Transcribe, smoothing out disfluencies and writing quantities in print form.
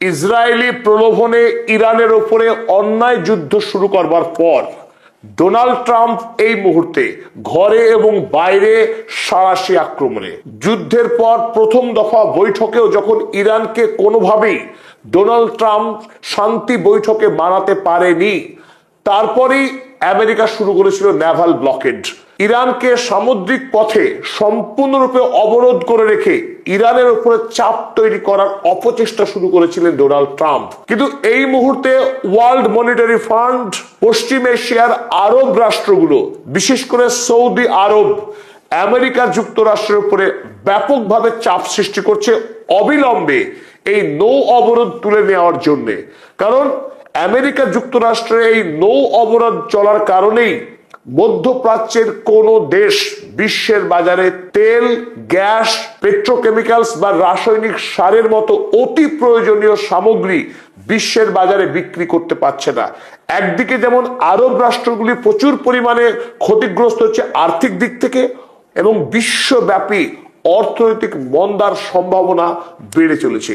Israeli প্রলোভনে ইরানের ওপরে অন্যায় যুদ্ধ শুরু করবার পর ডোনাল্ড ট্রাম্প এই মুহূর্তে ঘরে এবং বাইরে সাঁড়াশি আক্রমণে। যুদ্ধের পর প্রথম দফা বৈঠকেও যখন ইরানকে কোনোভাবেই ডোনাল্ড ট্রাম্প শান্তি বৈঠকে মানাতে পারেনি, তারপরেই আমেরিকা শুরু করেছিল নেভাল ব্লকেড। ইরানকে সামুদ্রিক পথে সম্পূর্ণরূপে অবরোধ করে রেখে ইরানের উপরে চাপ তৈরি করার অপচেষ্টা শুরু করেছিলেন ডোনাল্ড ট্রাম্প। কিন্তু এই মুহূর্তে ওয়ার্ল্ড মনিটারি ফান্ড, পশ্চিম এশিয়ার আরব রাষ্ট্রগুলো, বিশেষ করে সৌদি আরব, আমেরিকা যুক্তরাষ্ট্রের উপরে ব্যাপকভাবে চাপ সৃষ্টি করছে অবিলম্বে এই নৌ অবরোধ তুলে নেওয়ার জন্য। কারণ আমেরিকা যুক্তরাষ্ট্রের এই নৌ অবরোধ চলার কারণেই মধ্যপ্রাচ্যের কোন দেশ বিশ্বের বাজারে তেল, গ্যাস, পেট্রোকেমিক্যালস বা রাসায়নিক সারের মতো অতি প্রয়োজনীয় সামগ্রী বিশ্বের বাজারে বিক্রি করতে পারছে না। একদিকে যেমন আরব রাষ্ট্রগুলি প্রচুর পরিমাণে ক্ষতিগ্রস্ত হচ্ছে আর্থিক দিক থেকে, এবং বিশ্বব্যাপী অর্থনৈতিক মন্দার সম্ভাবনা বেড়ে চলেছে।